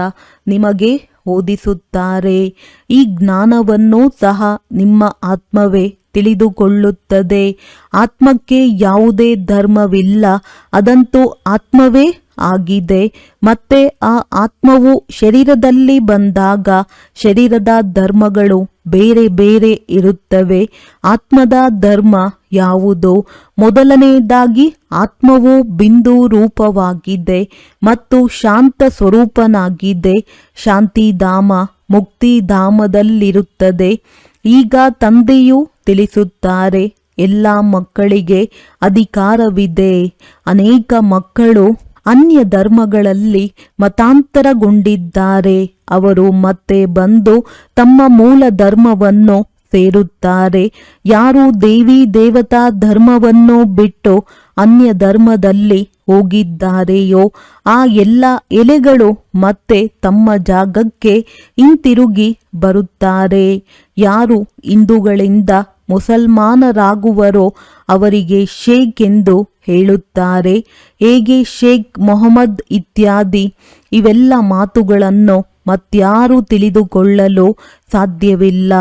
ನಿಮಗೆ ಓದಿಸುತ್ತಾರೆ. ಈ ಜ್ಞಾನವನ್ನು ಸಹ ನಿಮ್ಮ ಆತ್ಮವೇ ತಿಳಿದುಕೊಳ್ಳುತ್ತದೆ. ಆತ್ಮಕ್ಕೆ ಯಾವುದೇ ಧರ್ಮವಿಲ್ಲ, ಅದಂತೂ ಆತ್ಮವೇ ಆಗಿದೆ. ಮತ್ತೆ ಆ ಆತ್ಮವು ಶರೀರದಲ್ಲಿ ಬಂದಾಗ ಶರೀರದ ಧರ್ಮಗಳು ಬೇರೆ ಬೇರೆ ಇರುತ್ತವೆ. ಆತ್ಮದ ಧರ್ಮ ಯಾವುದು? ಮೊದಲನೆಯದಾಗಿ ಆತ್ಮವು ಬಿಂದು ರೂಪವಾಗಿದೆ ಮತ್ತು ಶಾಂತ ಸ್ವರೂಪನಾಗಿದೆ. ಶಾಂತಿಧಾಮ ಮುಕ್ತಿಧಾಮದಲ್ಲಿರುತ್ತದೆ. ಈಗ ತಂದೆಯು ತಿಳಿಸುತ್ತಾರೆ, ಎಲ್ಲ ಮಕ್ಕಳಿಗೆ ಅಧಿಕಾರವಿದೆ. ಅನೇಕ ಮಕ್ಕಳು ಅನ್ಯ ಧರ್ಮಗಳಲ್ಲಿ ಮತಾಂತರಗೊಂಡಿದ್ದಾರೆ. ಅವರು ಮತ್ತೆ ಬಂದು ತಮ್ಮ ಮೂಲ ಧರ್ಮವನ್ನು ಸೇರುತ್ತಾರೆ. ಯಾರು ದೇವಿ ದೇವತಾ ಧರ್ಮವನ್ನು ಬಿಟ್ಟು ಅನ್ಯ ಧರ್ಮದಲ್ಲಿ ಹೋಗಿದ್ದಾರೆಯೋ ಆ ಎಲ್ಲ ಎಲೆಗಳು ಮತ್ತೆ ತಮ್ಮ ಜಾಗಕ್ಕೆ ಹಿಂತಿರುಗಿ ಬರುತ್ತಾರೆ. ಯಾರು ಹಿಂದೂಗಳಿಂದ ಮುಸಲ್ಮಾನರಾಗುವರೋ ಅವರಿಗೆ ಶೇಖ್ ಎಂದು ಹೇಳುತ್ತಾರೆ. ಹೇಗೆ ಶೇಖ್ ಮೊಹಮ್ಮದ್ ಇತ್ಯಾದಿ ಇವೆಲ್ಲ ಮಾತುಗಳನ್ನು ಮತ್ಯಾರು ತಿಳಿದುಕೊಳ್ಳಲು ಸಾಧ್ಯವಿಲ್ಲ.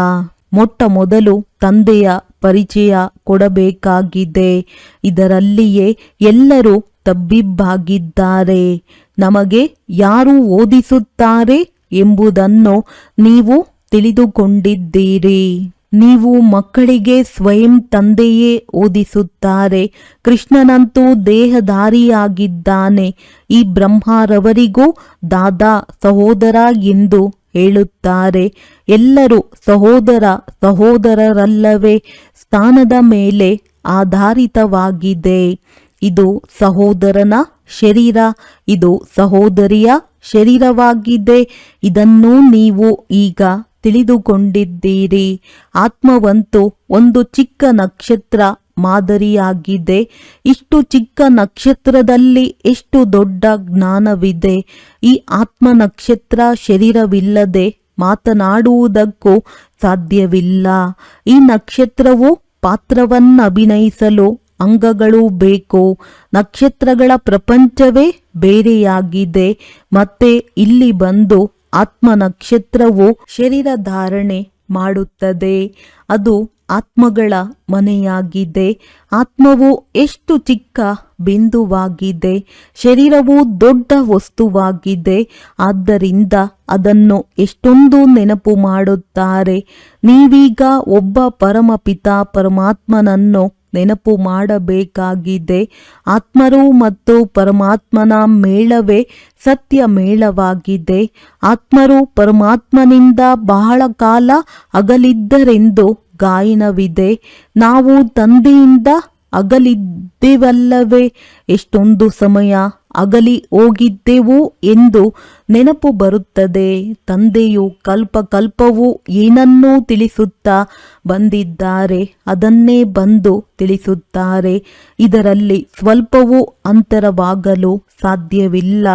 ಮೊಟ್ಟ ಮೊದಲು ತಂದೆಯ ಪರಿಚಯ ಕೊಡಬೇಕಾಗಿದೆ. ಇದರಲ್ಲಿಯೇ ಎಲ್ಲರೂ ತಬ್ಬಿಬ್ಬಾಗಿದ್ದಾರೆ. ನಮಗೆ ಯಾರು ಓದಿಸುತ್ತಾರೆ ಎಂಬುದನ್ನು ನೀವು ತಿಳಿದುಕೊಂಡಿದ್ದೀರಿ. ನೀವು ಮಕ್ಕಳಿಗೆ ಸ್ವಯಂ ತಂದೆಯೇ ಓದಿಸುತ್ತಾರೆ. ಕೃಷ್ಣನಂತೂ ದೇಹಧಾರಿಯಾಗಿದ್ದಾನೆ. ಈ ಬ್ರಹ್ಮರವರಿಗೂ ದಾದಾ ಸಹೋದರ ಎಂದು ಹೇಳುತ್ತಾರೆ. ಎಲ್ಲರೂ ಸಹೋದರ ಸಹೋದರರಲ್ಲವೇ? ಸ್ಥಾನದ ಮೇಲೆ ಆಧಾರಿತವಾಗಿದೆ. ಇದು ಸಹೋದರನ ಶರೀರ, ಇದು ಸಹೋದರಿಯ ಶರೀರವಾಗಿದೆ. ಇದನ್ನು ನೀವು ಈಗ ತಿಳಿದುಕೊಂಡಿದ್ದೀರಿ. ಆತ್ಮವಂತೂ ಒಂದು ಚಿಕ್ಕ ನಕ್ಷತ್ರ ಮಾದರಿಯಾಗಿದೆ. ಇಷ್ಟು ಚಿಕ್ಕ ನಕ್ಷತ್ರದಲ್ಲಿ ಎಷ್ಟು ದೊಡ್ಡ ಜ್ಞಾನವಿದೆ. ಈ ಆತ್ಮ ನಕ್ಷತ್ರ ಶರೀರವಿಲ್ಲದೆ ಮಾತನಾಡುವುದಕ್ಕೂ ಸಾಧ್ಯವಿಲ್ಲ. ಈ ನಕ್ಷತ್ರವು ಪಾತ್ರವನ್ನಭಿನಯಿಸಲು ಅಂಗಗಳು ಬೇಕು. ನಕ್ಷತ್ರಗಳ ಪ್ರಪಂಚವೇ ಬೇರೆಯಾಗಿದೆ. ಮತ್ತೆ ಇಲ್ಲಿ ಬಂದು ಆತ್ಮ ನಕ್ಷತ್ರವು ಶರೀರ ಧಾರಣೆ ಮಾಡುತ್ತದೆ. ಅದು ಆತ್ಮಗಳ ಮನೆಯಾಗಿದೆ. ಆತ್ಮವು ಎಷ್ಟು ಚಿಕ್ಕ ಬಿಂದುವಾಗಿದೆ. ಶರೀರವು ದೊಡ್ಡ ವಸ್ತುವಾಗಿದೆ. ಆದ್ದರಿಂದ ಅದನ್ನು ಎಷ್ಟೊಂದು ನೆನಪು ಮಾಡುತ್ತಾರೆ. ನೀವೀಗ ಒಬ್ಬ ಪರಮಪಿತ ಪರಮಾತ್ಮನನ್ನು ನೆನಪು ಮಾಡಬೇಕಾಗಿದೆ. ಆತ್ಮರು ಮತ್ತು ಪರಮಾತ್ಮನ ಮೇಳವೇ ಸತ್ಯ ಮೇಳವಾಗಿದೆ. ಆತ್ಮರು ಪರಮಾತ್ಮನಿಂದ ಬಹಳ ಕಾಲ ಅಗಲಿದ್ದರೆಂದು ಗಾಯನವಿದೆ. ನಾವು ತಂದೆಯಿಂದ ಅಗಲಿದ್ದೆವಲ್ಲವೇ, ಎಷ್ಟೊಂದು ಸಮಯ ಅಗಲಿ ಹೋಗಿದ್ದೆವು ಎಂದು ನೆನಪು ಬರುತ್ತದೆ. ತಂದೆಯು ಕಲ್ಪಕಲ್ಪವೂ ಏನನ್ನೂ ತಿಳಿಸುತ್ತಾ ಬಂದಿದ್ದಾರೆ, ಅದನ್ನೇ ಬಂದು ತಿಳಿಸುತ್ತಾರೆ. ಇದರಲ್ಲಿ ಸ್ವಲ್ಪವೂ ಅಂತರವಾಗಲು ಸಾಧ್ಯವಿಲ್ಲ.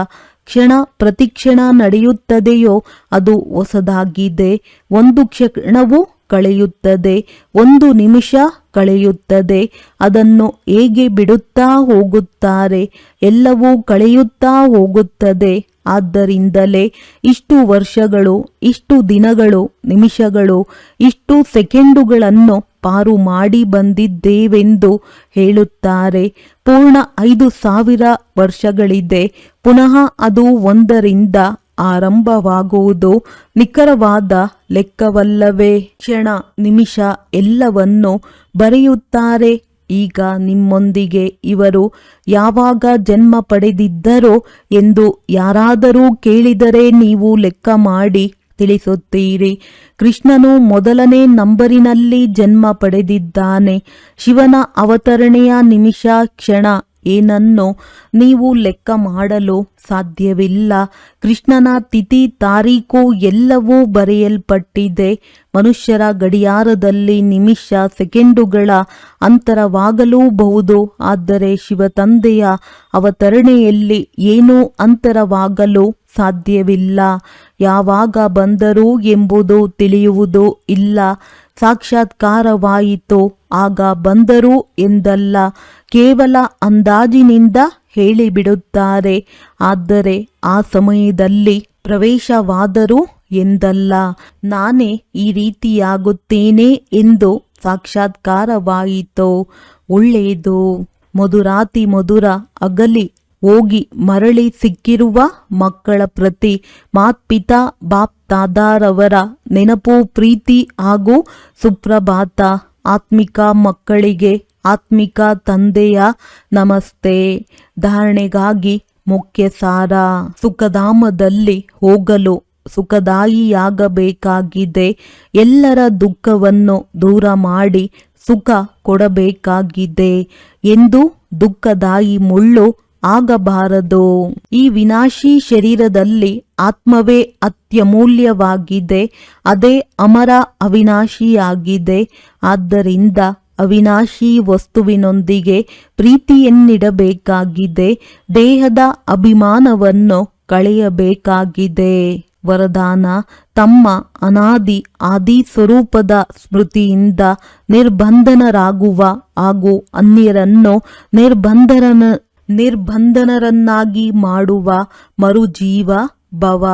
ಕ್ಷಣ ಪ್ರತಿಕ್ಷಣ ನಡೆಯುತ್ತದೆಯೋ ಅದು ಹೊಸದಾಗಿದೆ. ಒಂದು ಕ್ಷಣವು ಕಳೆಯುತ್ತದೆ, ಒಂದು ನಿಮಿಷ ಕಳೆಯುತ್ತದೆ. ಅದನ್ನು ಹೇಗೆ ಬಿಡುತ್ತಾ ಹೋಗುತ್ತಾರೆ. ಎಲ್ಲವೂ ಕಳೆಯುತ್ತಾ ಹೋಗುತ್ತದೆ. ಆದ್ದರಿಂದಲೇ ಇಷ್ಟು ವರ್ಷಗಳು, ಇಷ್ಟು ದಿನಗಳು, ನಿಮಿಷಗಳು, ಇಷ್ಟು ಸೆಕೆಂಡುಗಳನ್ನು ಪಾರು ಮಾಡಿ ಬಂದಿದ್ದೇವೆಂದು ಹೇಳುತ್ತಾರೆ. ಪೂರ್ಣ 5,000 ವರ್ಷಗಳಿದೆ. ಪುನಃ ಅದು ಒಂದರಿಂದ ಆರಂಭವಾಗುವುದು ನಿಖರವಾದ ಲೆಕ್ಕವಲ್ಲವೇ? ಕ್ಷಣ ನಿಮಿಷ ಎಲ್ಲವನ್ನು ಬರೆಯುತ್ತಾರೆ. ಈಗ ನಿಮ್ಮೊಂದಿಗೆ ಇವರು ಯಾವಾಗ ಜನ್ಮ ಪಡೆದಿದ್ದರೋ ಎಂದು ಯಾರಾದರೂ ಕೇಳಿದರೆ ನೀವು ಲೆಕ್ಕ ಮಾಡಿ ತಿಳಿಸುತ್ತೀರಿ. ಕೃಷ್ಣನು ಮೊದಲನೇ ನಂಬರಿನಲ್ಲಿ ಜನ್ಮ ಪಡೆದಿದ್ದಾನೆ. ಶಿವನ ಅವತರಣೆಯ ನಿಮಿಷ ಕ್ಷಣ ಏನನ್ನು ನೀವು ಲೆಕ್ಕ ಮಾಡಲು ಸಾಧ್ಯವಿಲ್ಲ. ಕೃಷ್ಣನ ತಿಥಿ ತಾರೀಕು ಎಲ್ಲವೂ ಬರೆಯಲ್ಪಟ್ಟಿದೆ. ಮನುಷ್ಯರ ಗಡಿಯಾರದಲ್ಲಿ ನಿಮಿಷ ಸೆಕೆಂಡುಗಳ ಅಂತರವಾಗಲೂಬಹುದು. ಆದರೆ ಶಿವತಂದೆಯ ಅವತರಣೆಯಲ್ಲಿ ಏನೂ ಅಂತರವಾಗಲು ಸಾಧ್ಯವಿಲ್ಲ. ಯಾವಾಗ ಬಂದರು ಎಂಬುದು ತಿಳಿಯುವುದೂ ಇಲ್ಲ. ಸಾಕ್ಷಾತ್ಕಾರವಾಯಿತು ಆಗ ಬಂದರು ಎಂದಲ್ಲ, ಕೇವಲ ಅಂದಾಜಿನಿಂದ ಹೇಳಿಬಿಡುತ್ತಾರೆ. ಆದರೆ ಆ ಸಮಯದಲ್ಲಿ ಪ್ರವೇಶವಾದರು ಎಂದಲ್ಲ. ನಾನೇ ಈ ರೀತಿಯಾಗುತ್ತೇನೆ ಎಂದು ಸಾಕ್ಷಾತ್ಕಾರವಾಯಿತು. ಒಳ್ಳೆಯದು. ಮಧುರಾತಿ ಮಧುರ ಅಗಲಿ ಹೋಗಿ ಮರಳಿ ಸಿಕ್ಕಿರುವ ಮಕ್ಕಳ ಪ್ರತಿ ಮಾತ್ಪಿತಾ ಬಾಪ್ ತಾದಾರವರ ನೆನಪು, ಪ್ರೀತಿ ಹಾಗೂ ಸುಪ್ರಭಾತ. ಆತ್ಮಿಕ ಮಕ್ಕಳಿಗೆ ಆತ್ಮಿಕ ತಂದೆಯ ನಮಸ್ತೆ. ಧಾರಣೆಗಾಗಿ ಮುಖ್ಯ ಸಾರ: ಸುಖಧಾಮದಲ್ಲಿ ಹೋಗಲು ಸುಖದಾಯಿಯಾಗಬೇಕಾಗಿದೆ. ಎಲ್ಲರ ದುಃಖವನ್ನು ದೂರ ಮಾಡಿ ಸುಖ ಕೊಡಬೇಕಾಗಿದೆ ಎಂದು ದುಃಖದಾಯಿ ಮುಳ್ಳು ಆಗಬಾರದು. ಈ ವಿನಾಶಿ ಶರೀರದಲ್ಲಿ ಆತ್ಮವೇ ಅತ್ಯಮೂಲ್ಯವಾಗಿದೆ. ಅದೇ ಅಮರ ಅವಿನಾಶಿಯಾಗಿದೆ. ಆದ್ದರಿಂದ ಅವಿನಾಶಿ ವಸ್ತುವಿನೊಂದಿಗೆ ಪ್ರೀತಿಯನ್ನಿಡಬೇಕಾಗಿದೆ. ದೇಹದ ಅಭಿಮಾನವನ್ನು ಕಳೆಯಬೇಕಾಗಿದೆ. ವರದಾನ: ತಮ್ಮ ಅನಾದಿ ಆದಿ ಸ್ವರೂಪದ ಸ್ಮೃತಿಯಿಂದ ನಿರ್ಬಂಧನರಾಗುವ ಹಾಗೂ ಅನ್ಯರನ್ನು ನಿರ್ಬಂಧನರನ್ನಾಗಿ ಮಾಡುವ ಮರುಜೀವ ಭವ.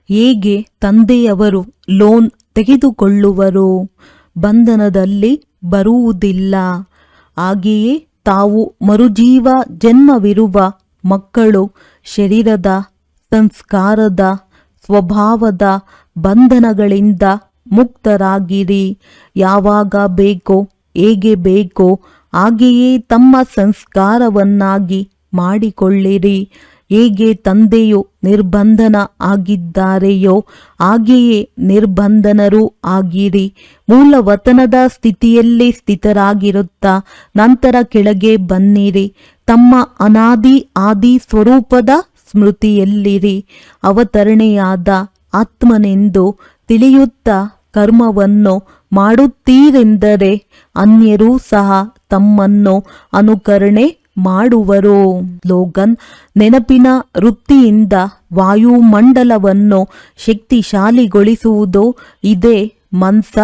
ಹೇಗೆ ತಂದೆಯವರು ಲೋನ್ ತೆಗೆದುಕೊಳ್ಳುವರು, ಬಂಧನದಲ್ಲಿ ಬರುವುದಿಲ್ಲ. ಹಾಗೆಯೇ ತಾವು ಮರುಜೀವ ಜನ್ಮವಿರುವ ಮಕ್ಕಳು ಶರೀರದ, ಸಂಸ್ಕಾರದ, ಸ್ವಭಾವದ ಬಂಧನಗಳಿಂದ ಮುಕ್ತರಾಗಿರಿ. ಯಾವಾಗ ಬೇಕೋ, ಹೇಗೆ ಬೇಕೋ ಹಾಗೆಯೇ ತಮ್ಮ ಸಂಸ್ಕಾರವನ್ನಾಗಿ ಮಾಡಿಕೊಳ್ಳಿರಿ. ಹೇಗೆ ತಂದೆಯು ನಿರ್ಬಂಧನ ಆಗಿದ್ದಾರೆಯೋ ಹಾಗೆಯೇ ನಿರ್ಬಂಧನರೂ ಆಗಿರಿ. ಮೂಲವತನದ ಸ್ಥಿತಿಯಲ್ಲಿ ಸ್ಥಿತರಾಗಿರುತ್ತಾ ನಂತರ ಕೆಳಗೆ ಬನ್ನಿರಿ. ತಮ್ಮ ಅನಾದಿ ಆದಿ ಸ್ವರೂಪದ ಸ್ಮೃತಿಯಲ್ಲಿರಿ. ಅವತರಣೆಯಾದ ಆತ್ಮನೆಂದು ತಿಳಿಯುತ್ತಾ ಕರ್ಮವನ್ನು ಮಾಡುತ್ತೀರೆಂದರೆ ಅನ್ಯರೂ ಸಹ ತಮ್ಮನ್ನು ಅನುಕರಣೆ ಮಾಡುವರು. ಸ್ಲೋಗನ್: ನೆನಪಿನ ವೃತ್ತಿಯಿಂದ ವಾಯುಮಂಡಲವನ್ನು ಶಕ್ತಿಶಾಲಿಗೊಳಿಸುವುದು ಇದೇ ಮನ್ಸ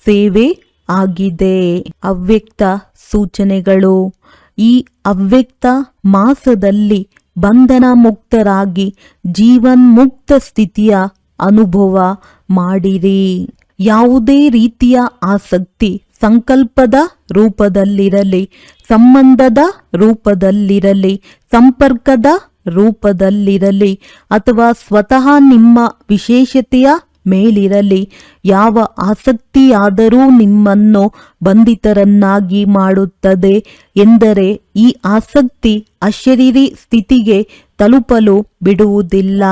ಸೇವೆ ಆಗಿದೆ. ಅವ್ಯಕ್ತ ಸೂಚನೆಗಳು: ಈ ಅವ್ಯಕ್ತ ಮಾಸದಲ್ಲಿ ಬಂಧನ ಮುಕ್ತರಾಗಿ ಜೀವನ್ಮುಕ್ತ ಸ್ಥಿತಿಯ ಅನುಭವ ಮಾಡಿರಿ. ಯಾವುದೇ ರೀತಿಯ ಆಸಕ್ತಿ ಸಂಕಲ್ಪದ ರೂಪದಲ್ಲಿರಲಿ, ಸಂಬಂಧದ ರೂಪದಲ್ಲಿರಲಿ, ಸಂಪರ್ಕದ ರೂಪದಲ್ಲಿರಲಿ ಅಥವಾ ಸ್ವತಃ ನಿಮ್ಮ ವಿಶೇಷತೆಯ ಮೇಲಿರಲಿ, ಯಾವ ಆಸಕ್ತಿಯಾದರೂ ನಿಮ್ಮನ್ನು ಬಂಧಿತರನ್ನಾಗಿ ಮಾಡುತ್ತದೆ ಎಂದರೆ ಈ ಆಸಕ್ತಿ ಅಶರೀರಿ ಸ್ಥಿತಿಗೆ ತಲುಪಲು ಬಿಡುವುದಿಲ್ಲ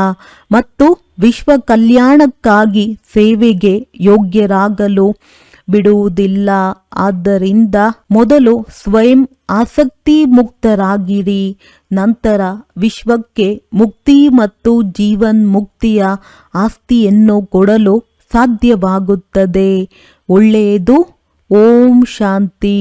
ಮತ್ತು ವಿಶ್ವ ಕಲ್ಯಾಣಕ್ಕಾಗಿ ಸೇವೆಗೆ ಯೋಗ್ಯರಾಗಲು ಬಿಡುವುದಿಲ್ಲ. ಆದ್ದರಿಂದ ಮೊದಲು ಸ್ವಯಂ ಆಸಕ್ತಿ ಮುಕ್ತರಾಗಿರಿ, ನಂತರ ವಿಶ್ವಕ್ಕೆ ಮುಕ್ತಿ ಮತ್ತು ಜೀವನ್ ಮುಕ್ತಿಯ ಆಸ್ತಿಯನ್ನು ಕೊಡಲು ಸಾಧ್ಯವಾಗುತ್ತದೆ. ಒಳ್ಳೆಯದು. ಓಂ ಶಾಂತಿ.